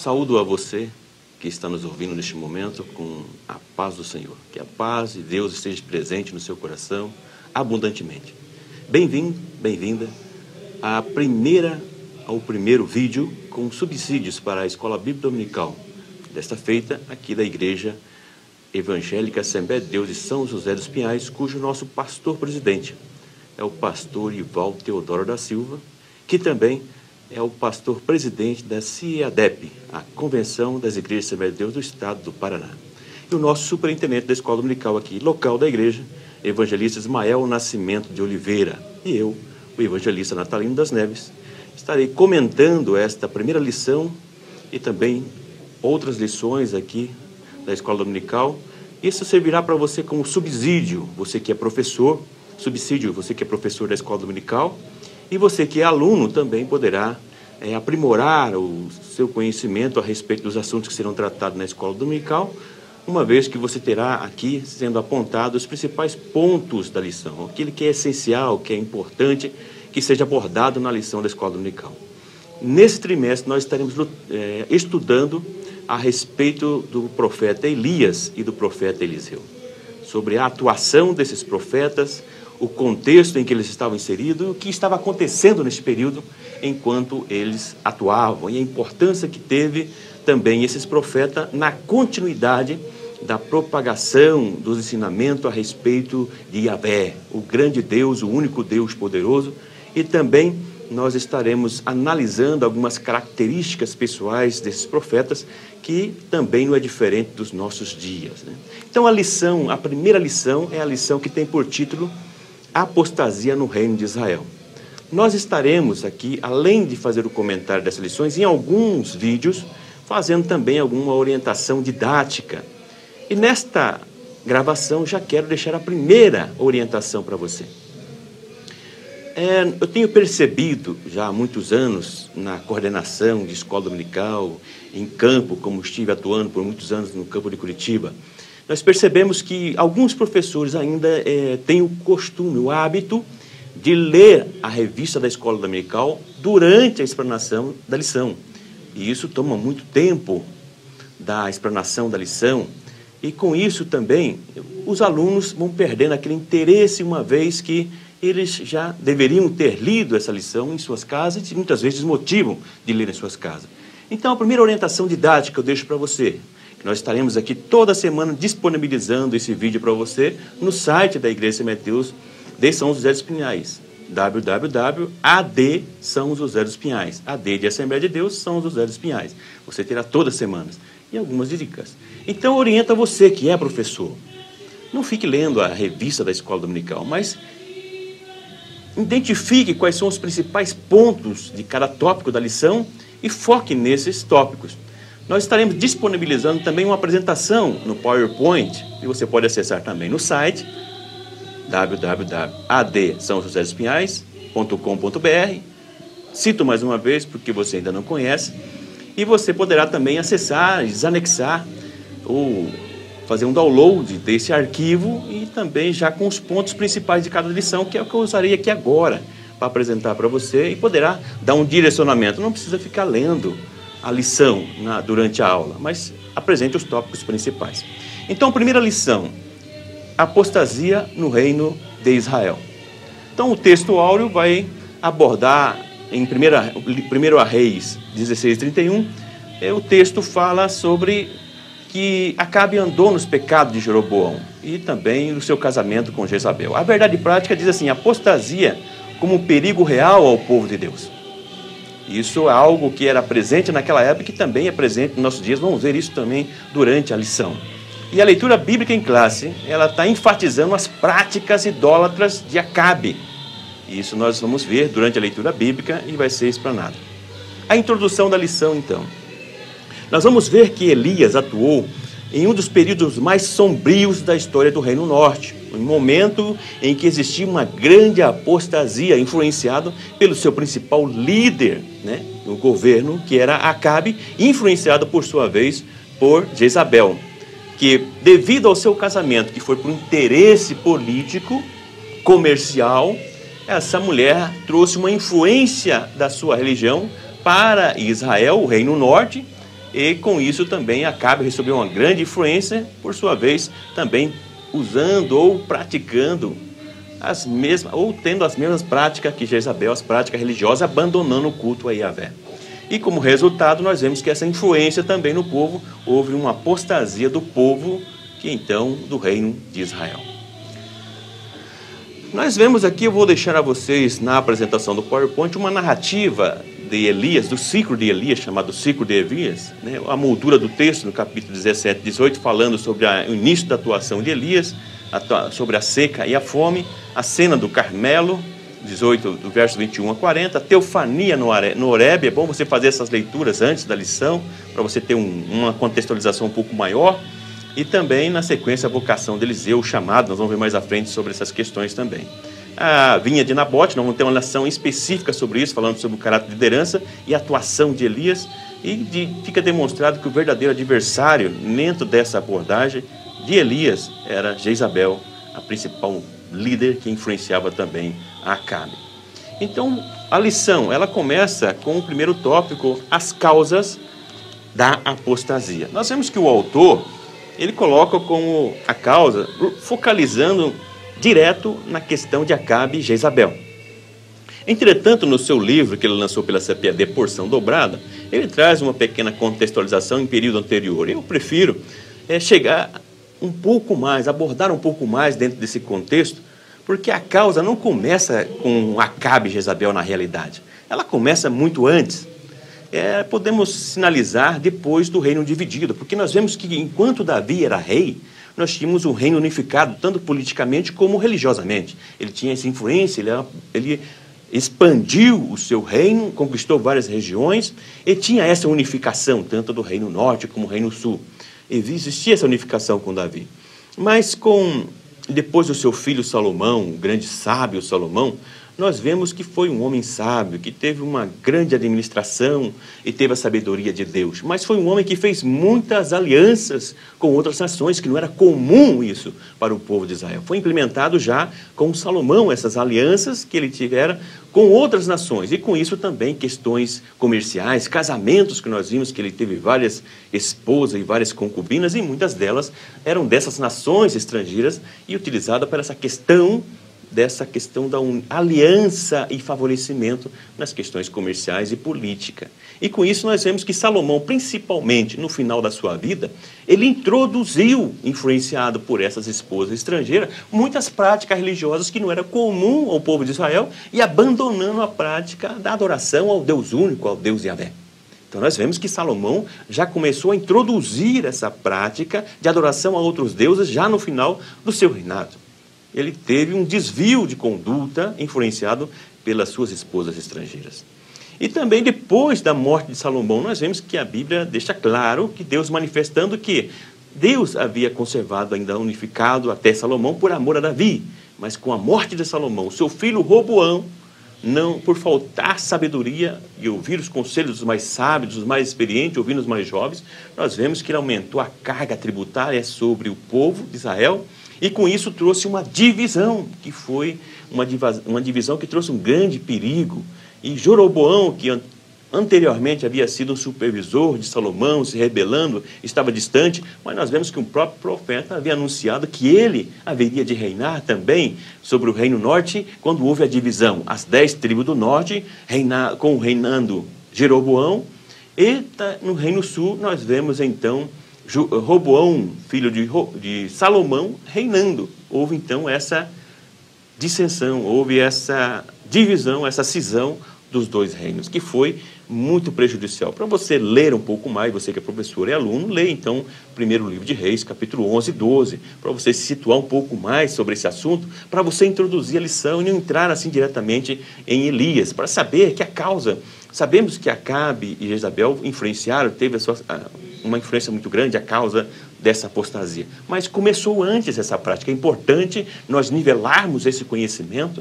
Saúdo a você que está nos ouvindo neste momento com a paz do Senhor. Que a paz de Deus esteja presente no seu coração abundantemente. Bem-vindo, bem-vinda ao primeiro vídeo com subsídios para a Escola Bíblica Dominical, desta feita aqui da Igreja Evangélica Assembleia de Deus de São José dos Pinhais, cujo nosso pastor-presidente é o pastor Ivaldo Teodoro da Silva, que também é o pastor-presidente da CIADEP, a Convenção das Igrejas Assembleia de Deus do Estado do Paraná. E o nosso superintendente da Escola Dominical aqui, local da igreja, evangelista Ismael Nascimento de Oliveira. E eu, o evangelista Natalino das Neves, estarei comentando esta primeira lição e também outras lições aqui da Escola Dominical. Isso servirá para você como subsídio, você que é professor, você que é professor da Escola Dominical, e você que é aluno também poderá aprimorar o seu conhecimento a respeito dos assuntos que serão tratados na Escola Dominical, uma vez que você terá aqui sendo apontado os principais pontos da lição, aquilo que é essencial, que é importante, que seja abordado na lição da Escola Dominical. Nesse trimestre nós estaremos estudando a respeito do profeta Elias e do profeta Eliseu, sobre a atuação desses profetas, o contexto em que eles estavam inseridos, o que estava acontecendo nesse período enquanto eles atuavam, e a importância que teve também esses profetas na continuidade da propagação dos ensinamentos a respeito de Yahvé, o grande Deus, o único Deus poderoso, e também nós estaremos analisando algumas características pessoais desses profetas, que também não é diferente dos nossos dias, né? Então a primeira lição é a lição que tem por título Apostasia no Reino de Israel. Nós estaremos aqui, além de fazer o comentário dessas lições, em alguns vídeos, fazendo também alguma orientação didática. E nesta gravação já quero deixar a primeira orientação para você. Eu tenho percebido já há muitos anos na coordenação de escola dominical, em campo, como estive atuando por muitos anos no campo de Curitiba, nós percebemos que alguns professores ainda têm o costume, o hábito de ler a revista da escola dominical durante a explanação da lição. E isso toma muito tempo da explanação da lição. E com isso também, os alunos vão perdendo aquele interesse, uma vez que eles já deveriam ter lido essa lição em suas casas e muitas vezes desmotivam de ler em suas casas. Então, a primeira orientação didática eu deixo para você. Nós estaremos aqui toda semana disponibilizando esse vídeo para você no site da Igreja Assembleia de Deus de São José dos Pinhais, www.ad São José dos Pinhais, AD de Assembleia de Deus, São José dos Pinhais. Você terá todas as semanas e algumas dicas. Então, orienta você que é professor. Não fique lendo a revista da Escola Dominical, mas identifique quais são os principais pontos de cada tópico da lição e foque nesses tópicos. Nós estaremos disponibilizando também uma apresentação no PowerPoint, que você pode acessar também no site www.adsaojosésdospinhais.com.br. Cito mais uma vez, porque você ainda não conhece, e você poderá também acessar, desanexar, ou fazer um download desse arquivo, e também já com os pontos principais de cada lição, que é o que eu usarei aqui agora, para apresentar para você, e poderá dar um direcionamento. Não precisa ficar lendo a lição durante a aula, mas apresente os tópicos principais. Então, primeira lição, apostasia no reino de Israel. Então, o texto áureo vai abordar, em 1 Reis 16:31, o texto fala sobre que Acabe andou nos pecados de Jeroboão e também no seu casamento com Jezabel. A verdade prática diz assim, apostasia como um perigo real ao povo de Deus. Isso é algo que era presente naquela época e que também é presente nos nossos dias. Vamos ver isso também durante a lição. E a leitura bíblica em classe, ela está enfatizando as práticas idólatras de Acabe. Isso nós vamos ver durante a leitura bíblica e vai ser explanado. A introdução da lição, então. Nós vamos ver que Elias atuou em um dos períodos mais sombrios da história do Reino Norte, um momento em que existia uma grande apostasia, influenciado pelo seu principal líder, no governo, que era Acabe, influenciado por sua vez por Jezabel, que devido ao seu casamento, que foi por interesse político, comercial, essa mulher trouxe uma influência da sua religião para Israel, o Reino Norte, e com isso também Acabe recebeu uma grande influência, por sua vez, também usando ou praticando as mesmas, ou tendo as mesmas práticas que Jezabel, as práticas religiosas, abandonando o culto a Yahvé. E como resultado, nós vemos que essa influência também no povo, houve uma apostasia do povo, que então, do reino de Israel. Nós vemos aqui, eu vou deixar a vocês na apresentação do PowerPoint, uma narrativa de Elias, do ciclo de Elias, chamado ciclo de Elias, né? A moldura do texto, no capítulo 17 e 18, falando sobre o início da atuação de Elias, sobre a seca e a fome, a cena do Carmelo, 18, do verso 21 a 40, a teofania no Horebe. É bom você fazer essas leituras antes da lição, para você ter uma contextualização um pouco maior. E também, na sequência, a vocação de Eliseu, o chamado, nós vamos ver mais à frente sobre essas questões também. A vinha de Nabote, nós vamos ter uma lição específica sobre isso, falando sobre o caráter de liderança e a atuação de Elias. E fica demonstrado que o verdadeiro adversário, dentro dessa abordagem de Elias, era Jezabel, a principal líder que influenciava também a Acabe. Então, a lição, ela começa com o primeiro tópico, as causas da apostasia. Nós vemos que o autor, ele coloca como a causa, focalizando direto na questão de Acabe e Jezabel. Entretanto, no seu livro, que ele lançou pela CPAD, Porção Dobrada, ele traz uma pequena contextualização em período anterior. Eu prefiro chegar um pouco mais, abordar um pouco mais dentro desse contexto, porque a causa não começa com Acabe e Jezabel na realidade. Ela começa muito antes. Podemos sinalizar depois do reino dividido, porque nós vemos que enquanto Davi era rei, nós tínhamos um reino unificado, tanto politicamente como religiosamente. Ele tinha essa influência, ele expandiu o seu reino, conquistou várias regiões, e tinha essa unificação, tanto do reino norte como do reino sul. Existia essa unificação com Davi. Mas depois do seu filho Salomão, o grande sábio Salomão, nós vemos que foi um homem sábio, que teve uma grande administração e teve a sabedoria de Deus. Mas foi um homem que fez muitas alianças com outras nações, que não era comum isso para o povo de Israel. Foi implementado já com Salomão essas alianças que ele tivera com outras nações. E com isso também questões comerciais, casamentos, que nós vimos que ele teve várias esposas e várias concubinas, e muitas delas eram dessas nações estrangeiras e utilizadas para essa questão da aliança e favorecimento nas questões comerciais e política. E com isso nós vemos que Salomão, principalmente no final da sua vida, ele introduziu, influenciado por essas esposas estrangeiras, muitas práticas religiosas que não era comum ao povo de Israel, e abandonando a prática da adoração ao Deus único, ao Deus Yahvé. Então nós vemos que Salomão já começou a introduzir essa prática de adoração a outros deuses já no final do seu reinado. Ele teve um desvio de conduta influenciado pelas suas esposas estrangeiras. E também depois da morte de Salomão, nós vemos que a Bíblia deixa claro que Deus manifestando que Deus havia conservado ainda unificado até Salomão por amor a Davi. Mas com a morte de Salomão, seu filho Roboão, não por faltar sabedoria e ouvir os conselhos dos mais sábios, dos mais experientes, ouvir os mais jovens, nós vemos que ele aumentou a carga tributária sobre o povo de Israel, e com isso trouxe uma divisão, que foi uma divisão que trouxe um grande perigo. E Jeroboão, que anteriormente havia sido um supervisor de Salomão, se rebelando, estava distante, mas nós vemos que um próprio profeta havia anunciado que ele haveria de reinar também sobre o reino norte, quando houve a divisão. As 10 tribos do norte, reinando Jeroboão, e no reino sul nós vemos então Roboão, filho de Salomão, reinando. Houve então essa dissensão, houve essa divisão, essa cisão dos dois reinos, que foi muito prejudicial. Para você ler um pouco mais, você que é professor e aluno, leia então o primeiro livro de Reis, capítulo 11 e 12, para você se situar um pouco mais sobre esse assunto, para você introduzir a lição e não entrar assim diretamente em Elias, para saber que a causa... Sabemos que Acabe e Jezabel influenciaram, teve uma influência muito grande a causa dessa apostasia. Mas começou antes essa prática. É importante nós nivelarmos esse conhecimento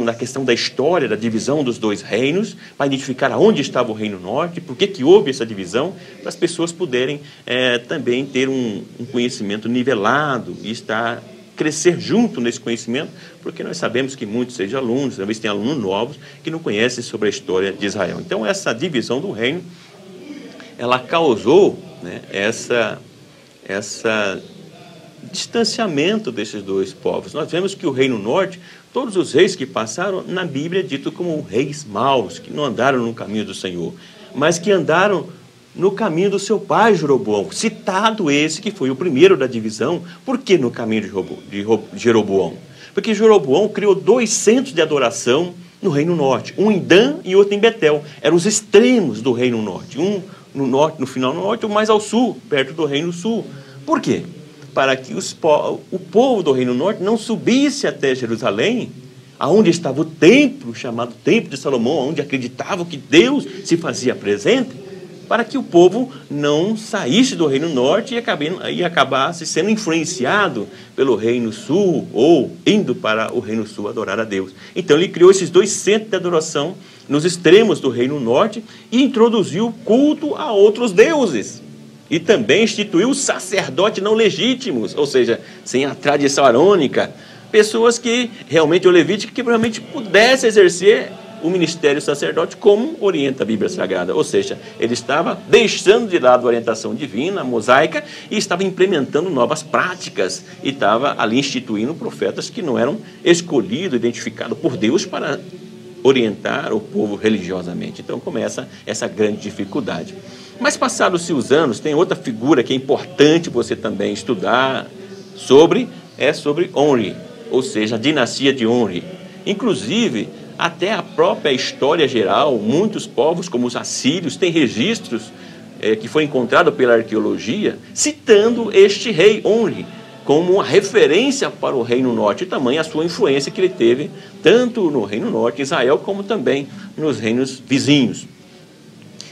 na questão da história, da divisão dos dois reinos, para identificar aonde estava o reino norte, por que houve essa divisão, para as pessoas poderem também ter um conhecimento nivelado e crescer junto nesse conhecimento, porque nós sabemos que muitos sejam alunos, talvez tenham alunos novos que não conhecem sobre a história de Israel. Então, essa divisão do reino, ela causou, né, essa distanciamento desses dois povos. Nós vemos que o Reino Norte, todos os reis que passaram na Bíblia é dito como reis maus, que não andaram no caminho do Senhor, mas que andaram no caminho do seu pai Jeroboão, citado esse que foi o primeiro da divisão. Por que no caminho de Jeroboão? Porque Jeroboão criou 2 centros de adoração no Reino Norte, um em Dan e outro em Betel. Eram os extremos do Reino Norte, um no norte, no final do norte, ou mais ao sul, perto do Reino Sul. Por quê? Para que o povo do Reino Norte não subisse até Jerusalém, aonde estava o templo, chamado Templo de Salomão, onde acreditavam que Deus se fazia presente, para que o povo não saísse do Reino Norte e acabasse sendo influenciado pelo Reino Sul, ou indo para o Reino Sul adorar a Deus. Então ele criou esses 2 centros de adoração nos extremos do Reino Norte e introduziu culto a outros deuses. E também instituiu os sacerdotes não legítimos, ou seja, sem a tradição arônica, pessoas que realmente, o levítico, que realmente pudesse exercer o ministério sacerdote como orienta a Bíblia Sagrada. Ou seja, ele estava deixando de lado a orientação divina, mosaica, e estava implementando novas práticas, e estava ali instituindo profetas que não eram escolhidos, identificados por Deus para orientar o povo religiosamente. Então começa essa grande dificuldade. Mas passados-se os anos, tem outra figura que é importante você também estudar sobre Onri, ou seja, a dinastia de Onri. Inclusive, até a própria história geral, muitos povos, como os assírios, têm registros que foi encontrado pela arqueologia, citando este rei Onri como uma referência para o Reino Norte, e também a sua influência que ele teve, tanto no Reino Norte, Israel, como também nos reinos vizinhos.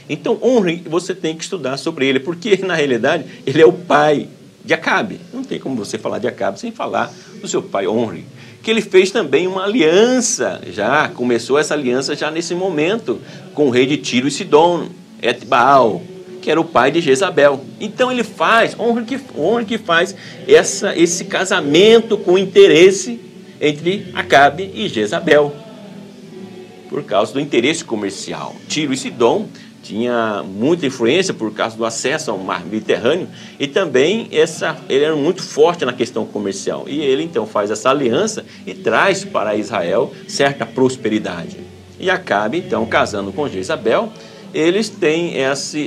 Então, Onri, você tem que estudar sobre ele, porque, na realidade, ele é o pai de Acabe. Não tem como você falar de Acabe sem falar do seu pai Onri, que ele fez também uma aliança, já começou essa aliança já nesse momento, com o rei de Tiro e Sidom, Etbaal, que era o pai de Jezabel. Então ele faz, Onri que faz esse casamento com interesse entre Acabe e Jezabel, por causa do interesse comercial. Tiro e Sidom tinha muita influência por causa do acesso ao mar Mediterrâneo, e também ele era muito forte na questão comercial, e ele então faz essa aliança e traz para Israel certa prosperidade. E Acabe, então, casando com Jezabel, eles têm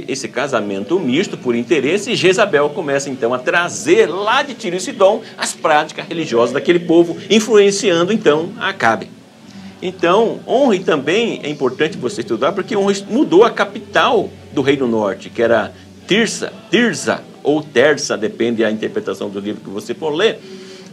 esse casamento misto por interesse, e Jezabel começa então a trazer lá de Tiro e Sidom as práticas religiosas daquele povo, influenciando então Acabe. Então, Onri também é importante você estudar, porque Onri mudou a capital do Reino Norte, que era Tirza ou Tersa, depende da interpretação do livro que você for ler,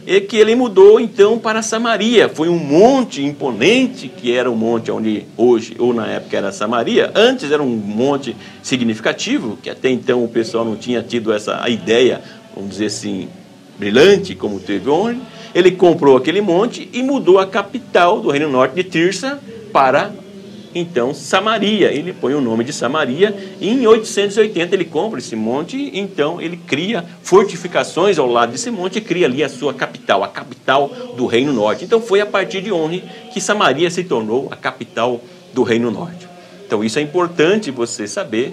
e que ele mudou então para Samaria. Foi um monte imponente, que era o monte onde hoje, ou na época, era Samaria. Antes era um monte significativo, que até então o pessoal não tinha tido essa ideia, vamos dizer assim, brilhante, como teve Onri. Ele comprou aquele monte e mudou a capital do Reino Norte de Tirsa para, então, Samaria. Ele põe o nome de Samaria, e em 880 ele compra esse monte, e então ele cria fortificações ao lado desse monte e cria ali a sua capital, a capital do Reino Norte. Então foi a partir de Onri que Samaria se tornou a capital do Reino Norte. Então isso é importante você saber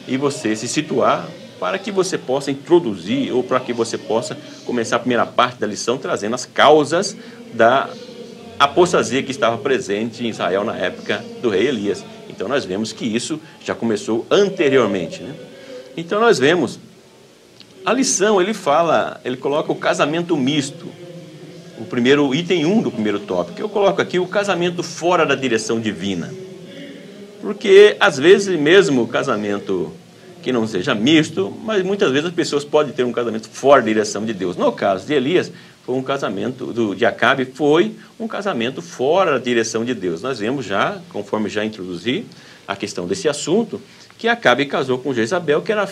e você se situar, para que você possa introduzir, ou para que você possa começar a primeira parte da lição trazendo as causas da apostasia que estava presente em Israel na época do rei Elias. Então nós vemos que isso já começou anteriormente, né? Então nós vemos, a lição, ele coloca o casamento misto, o primeiro item 1 do primeiro tópico. Eu coloco aqui o casamento fora da direção divina, porque às vezes mesmo o casamento que não seja misto, mas muitas vezes as pessoas podem ter um casamento fora da direção de Deus. No caso de Elias, foi um casamento de Acabe, foi um casamento fora da direção de Deus. Nós vemos já, conforme já introduzi a questão desse assunto, que Acabe casou com Jezabel, que era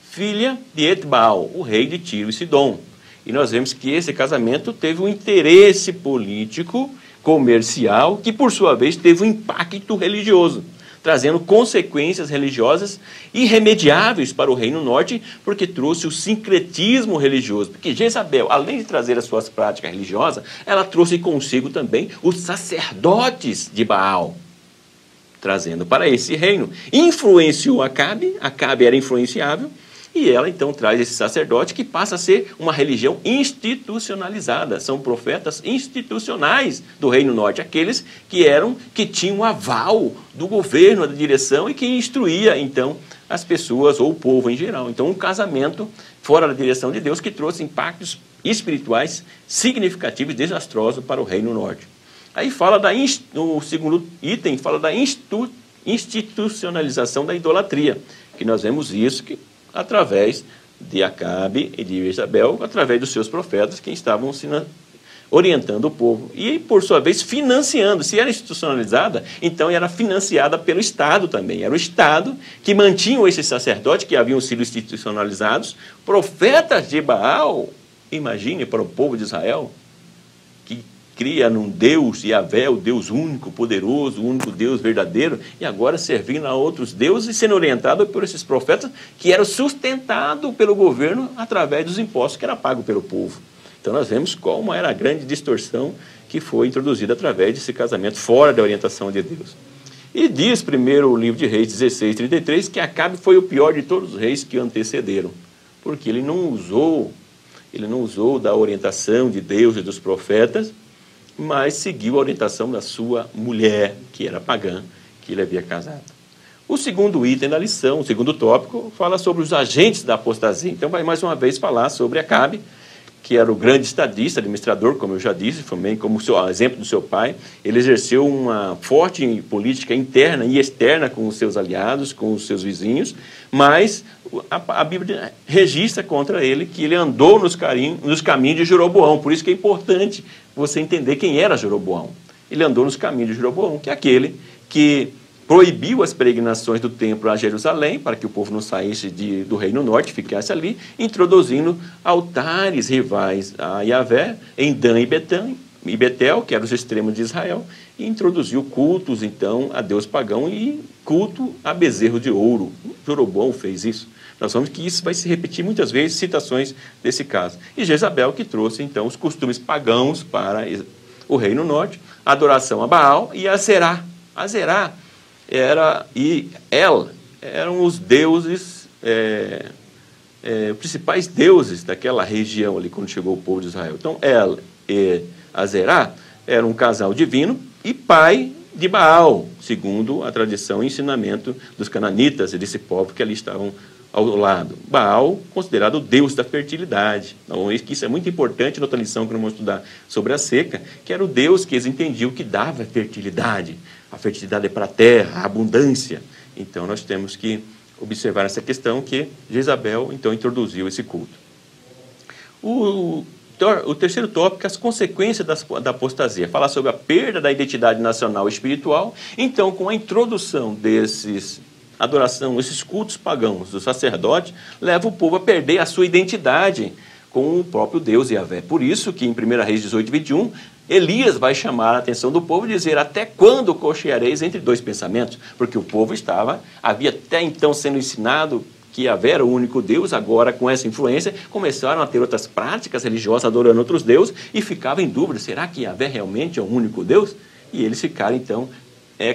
filha de Etbaal, o rei de Tiro e Sidom. E nós vemos que esse casamento teve um interesse político, comercial, que por sua vez teve um impacto religioso, trazendo consequências religiosas irremediáveis para o Reino Norte, porque trouxe o sincretismo religioso. Porque Jezabel, além de trazer as suas práticas religiosas, ela trouxe consigo também os sacerdotes de Baal. trazendo para esse reino, influenciou Acabe. Acabe era influenciável, e ela então traz esse sacerdote que passa a ser uma religião institucionalizada. São profetas institucionais do Reino Norte, aqueles que tinham aval do governo, da direção, e que instruía então as pessoas ou o povo em geral. Então um casamento fora da direção de Deus que trouxe impactos espirituais significativos e desastrosos para o Reino Norte. Aí fala no segundo item, fala da institucionalização da idolatria, que nós vemos isso através de Acabe e de Jezabel, através dos seus profetas, que estavam orientando o povo e, por sua vez, financiando. Se era institucionalizada, então era financiada pelo Estado também. Era o Estado que mantinha esses sacerdotes que haviam sido institucionalizados, profetas de Baal. Imagine para o povo de Israel, que cria num Deus, Yahvé, o Deus único, poderoso, o único Deus verdadeiro, e agora servindo a outros deuses e sendo orientado por esses profetas que eram sustentados pelo governo através dos impostos que era pago pelo povo. Então nós vemos como era a grande distorção que foi introduzida através desse casamento fora da orientação de Deus. E diz primeiro o livro de Reis 16:33 que Acabe foi o pior de todos os reis que o antecederam, porque ele não usou da orientação de Deus e dos profetas, mas seguiu a orientação da sua mulher, que era pagã, que ele havia casado. O segundo item da lição, o segundo tópico, fala sobre os agentes da apostasia. Então vai mais uma vez falar sobre Acabe, que era o grande estadista, administrador, como eu já disse, também como exemplo do seu pai. Ele exerceu uma forte política interna e externa com os seus aliados, com os seus vizinhos, mas a Bíblia registra contra ele que ele andou nos caminhos de Jeroboão. Por isso que é importante você entender quem era Jeroboão. Ele andou nos caminhos de Jeroboão, que é aquele que proibiu as peregrinações do templo a Jerusalém, para que o povo não saísse do Reino Norte, ficasse ali, introduzindo altares rivais a Yahvé, em Dan e Betel, que eram os extremos de Israel, e introduziu cultos, então, a Deus pagão e culto a bezerro de ouro. Jeroboão fez isso. Nós vamos que isso vai se repetir muitas vezes, citações desse caso. E Jezabel que trouxe, então, os costumes pagãos para o Reino Norte, a adoração a Baal e a Zerá. A Zerá eram os deuses, os principais deuses daquela região ali, quando chegou o povo de Israel. Então, El e Azerá eram um casal divino e pai de Baal, segundo a tradição e ensinamento dos cananitas e desse povo que ali estavam ao lado. Baal, considerado o deus da fertilidade. Então, isso é muito importante na outra lição que nós vamos estudar sobre a seca, que era o deus que eles entendiam que dava fertilidade. A fertilidade é para a terra, a abundância. Então, nós temos que observar essa questão que Jezabel, então, introduziu esse culto. O terceiro tópico, as consequências da apostasia. Falar sobre a perda da identidade nacional e espiritual. Então, com a introdução esses cultos pagãos do sacerdote, leva o povo a perder a sua identidade com o próprio Deus Yahvé. Por isso que em 1 Reis 18:21, Elias vai chamar a atenção do povo e dizer: até quando cocheareis entre dois pensamentos? Porque o povo havia até então sendo ensinado que Yahvé era o único Deus, agora com essa influência começaram a ter outras práticas religiosas adorando outros deuses e ficava em dúvida: será que Yahvé realmente é o único Deus? E eles ficaram então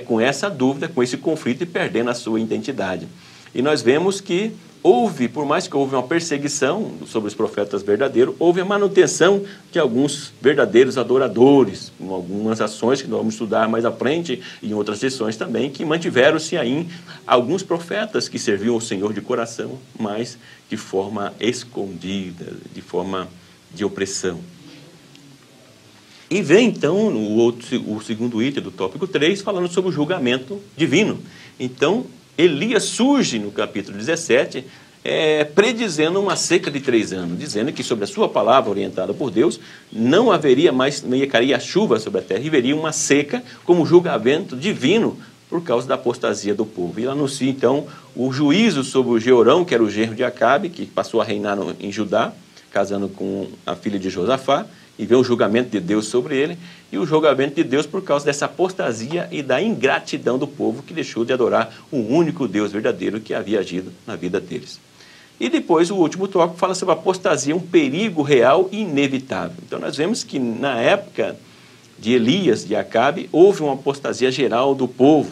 com essa dúvida, com esse conflito e perdendo a sua identidade. E nós vemos que por mais que houve uma perseguição sobre os profetas verdadeiros, houve a manutenção de alguns verdadeiros adoradores, com algumas ações que nós vamos estudar mais à frente, e em outras sessões também, que mantiveram-se aí alguns profetas que serviam ao Senhor de coração, mas de forma escondida, de forma de opressão. E vem então o segundo item do tópico 3, falando sobre o julgamento divino. Então, Elias surge no capítulo 17, predizendo uma seca de 3 anos, dizendo que sobre a sua palavra orientada por Deus, não cairia chuva sobre a terra, e viria uma seca como julgamento divino por causa da apostasia do povo. E ele anuncia então o juízo sobre o Jeorão, que era o genro de Acabe, que passou a reinar em Judá, casando com a filha de Josafá, e vê o julgamento de Deus sobre ele, e o julgamento de Deus por causa dessa apostasia e da ingratidão do povo que deixou de adorar o único Deus verdadeiro que havia agido na vida deles. E depois o último tópico fala sobre a apostasia, um perigo real e inevitável. Então nós vemos que na época de Elias, de Acabe, houve uma apostasia geral do povo,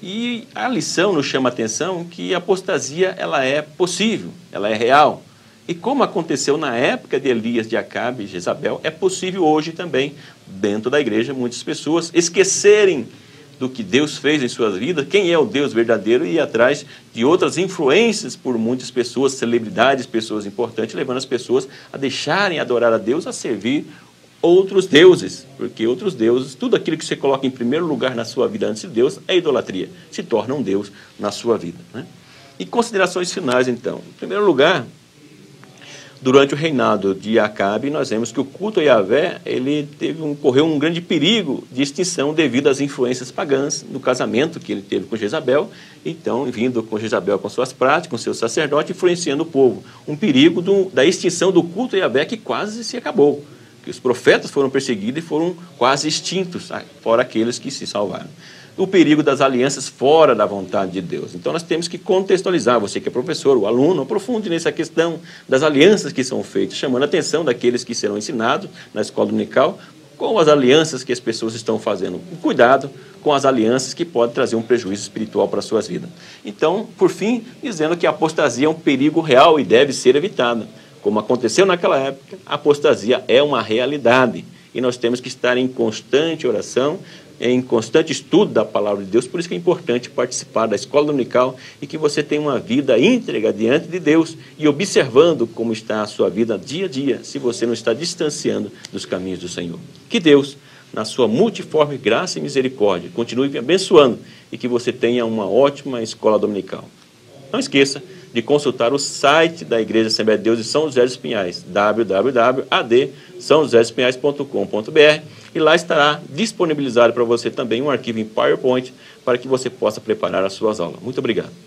E a lição nos chama a atenção que a apostasia ela é possível, ela é real. E como aconteceu na época de Elias, de Acabe e Jezabel, é possível hoje também, dentro da igreja, muitas pessoas esquecerem do que Deus fez em suas vidas, quem é o Deus verdadeiro, e ir atrás de outras influências por muitas pessoas, celebridades, pessoas importantes, levando as pessoas a deixarem adorar a Deus, a servir outros deuses, porque outros deuses, tudo aquilo que você coloca em primeiro lugar na sua vida antes de Deus, é idolatria, se torna um Deus na sua vida, né? E considerações finais, então. Em primeiro lugar, durante o reinado de Acabe, nós vemos que o culto a Yahvé, ele correu um grande perigo de extinção devido às influências pagãs no casamento que ele teve com Jezabel, então, vindo com Jezabel com suas práticas, com seus sacerdotes, influenciando o povo. Um perigo da extinção do culto a Yahvé que quase se acabou, que os profetas foram perseguidos e foram quase extintos, fora aqueles que se salvaram. O perigo das alianças fora da vontade de Deus. Então, nós temos que contextualizar, você que é professor, o aluno, aprofunde nessa questão das alianças que são feitas, chamando a atenção daqueles que serão ensinados na escola dominical, com as alianças que as pessoas estão fazendo. Cuidado com as alianças que podem trazer um prejuízo espiritual para as suas vidas. Então, por fim, dizendo que a apostasia é um perigo real e deve ser evitada. Como aconteceu naquela época, a apostasia é uma realidade. E nós temos que estar em constante oração, em constante estudo da palavra de Deus. Por isso que é importante participar da escola dominical e que você tenha uma vida íntegra diante de Deus e observando como está a sua vida dia a dia, se você não está distanciando dos caminhos do Senhor. Que Deus, na sua multiforme graça e misericórdia, continue me abençoando e que você tenha uma ótima escola dominical. Não esqueça de consultar o site da Igreja Assembleia de Deus de São José dos Pinhais, www.adsaojosepinhais.com.br, e lá estará disponibilizado para você também um arquivo em PowerPoint para que você possa preparar as suas aulas. Muito obrigado.